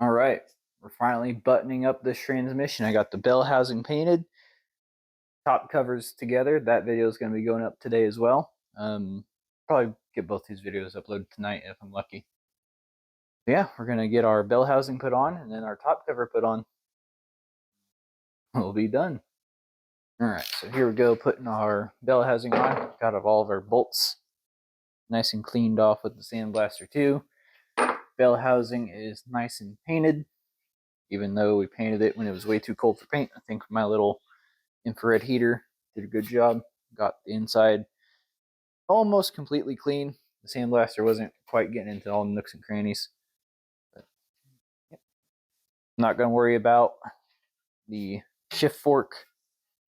All right, we're finally buttoning up this transmission. I got the bell housing painted, top covers together. That video is going to be going up today as well. Probably get both these videos uploaded tonight if I'm lucky. Yeah, we're going to get our bell housing put on and then our top cover put on. We'll be done. All right, so here we go, putting our bell housing on. Got all of our bolts nice and cleaned off with the sandblaster too. Bell housing is nice and painted, even though we painted it when it was way too cold for paint. I think my little infrared heater did a good job. Got the inside almost completely clean. The sandblaster wasn't quite getting into all the nooks and crannies. But, yep. Not going to worry about the shift fork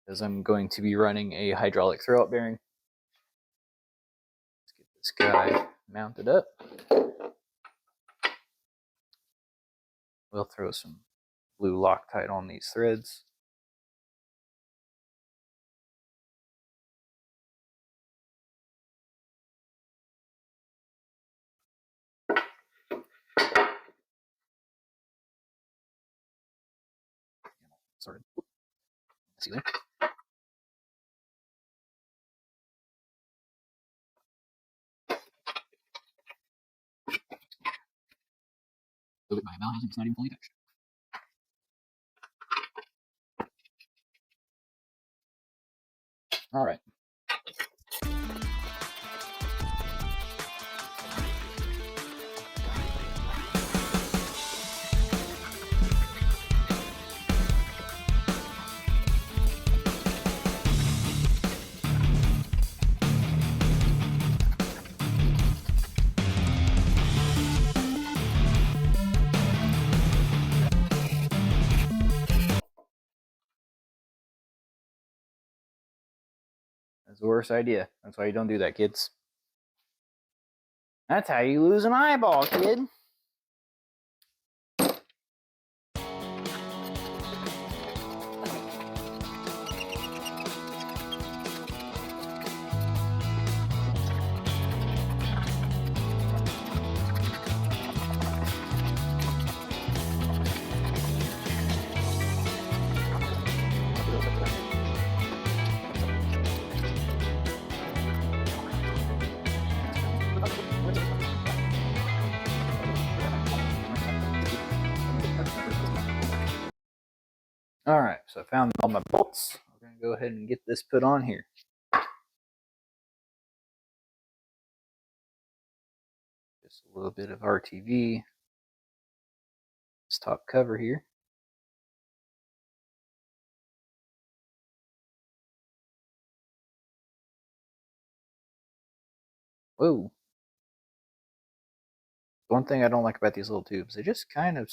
because I'm going to be running a hydraulic throwout bearing. Let's get this guy mounted up. We'll throw some blue Loctite on these threads. Sorry. See there? Look at my bell housing, it's not even fully touched. All right. That's the worst idea. That's why you don't do that, kids. That's how you lose an eyeball, kid. All right, so I found all my bolts. We're going to go ahead and get this put on here. Just a little bit of RTV. This top cover here. Whoa. One thing I don't like about these little tubes, they just kind of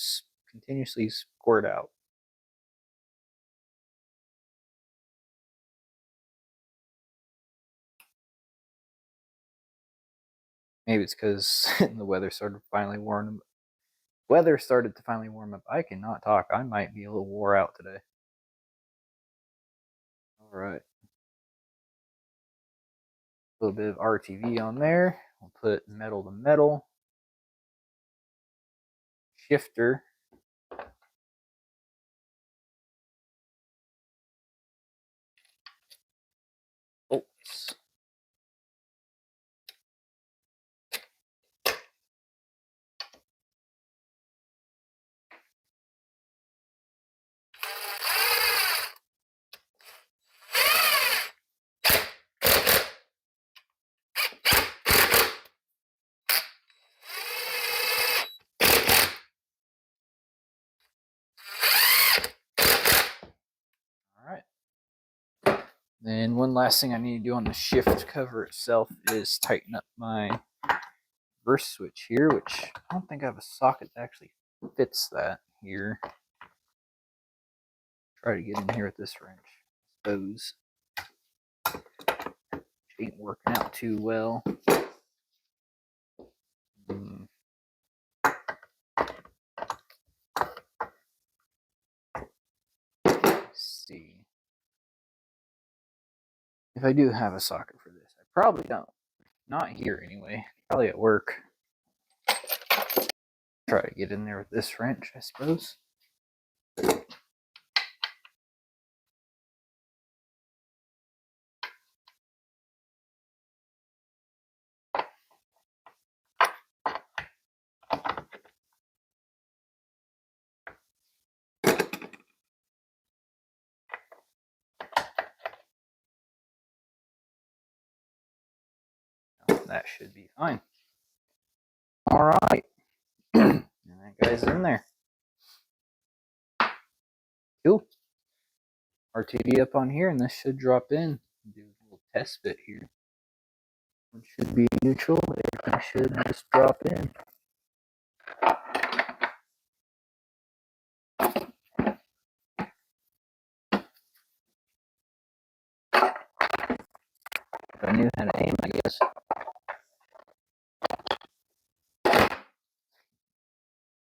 continuously squirt out. Maybe it's because the weather started to finally warm up. I cannot talk. I might be a little wore out today. All right. A little bit of RTV on there. We'll put metal to metal. Shifter. Bolts. Then one last thing I need to do on the shift cover itself is tighten up my reverse switch here, which I don't think I have a socket that actually fits that here. Try to get in here with this wrench. I suppose ain't working out too well. Let's see. If I do have a socket for this, I probably don't. Not here anyway. Probably at work. Try to get in there with this wrench, I suppose. That should be fine. All right. And that guy's in there. Cool. RTD up on here, and this should drop in. Do a little test bit here. It should be neutral. Everything should just drop in. If I knew how to aim, I guess.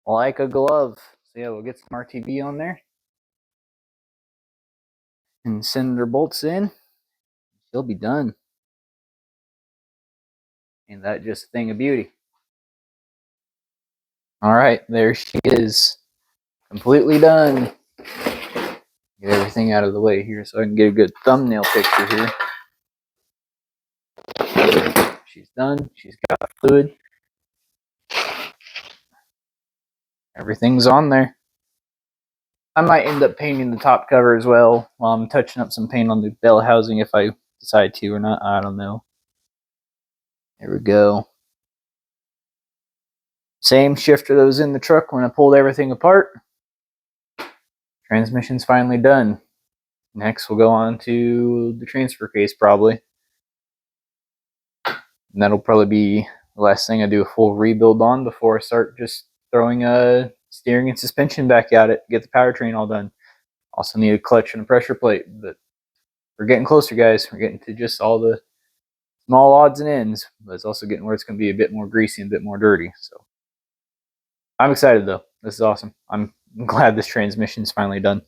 Like a glove. So yeah, we'll get some RTD on there. And send her bolts in. She'll be done. And that just a thing of beauty. All right, there she is. Completely done. Get everything out of the way here so I can get a good thumbnail picture here. She's done. She's got fluid. Everything's on there. I might end up painting the top cover as well while I'm touching up some paint on the bell housing if I decide to or not. I don't know. There we go. Same shifter that was in the truck when I pulled everything apart. Transmission's finally done. Next we'll go on to the transfer case probably. And that'll probably be the last thing I do a full rebuild on before I start just throwing steering and suspension back at it. Get the powertrain all done. Also need a clutch and a pressure plate, but we're getting closer, guys. We're getting to just all the small odds and ends, but it's also getting where it's going to be a bit more greasy and a bit more dirty. So I'm excited though. This is awesome. I'm glad this transmission's finally done.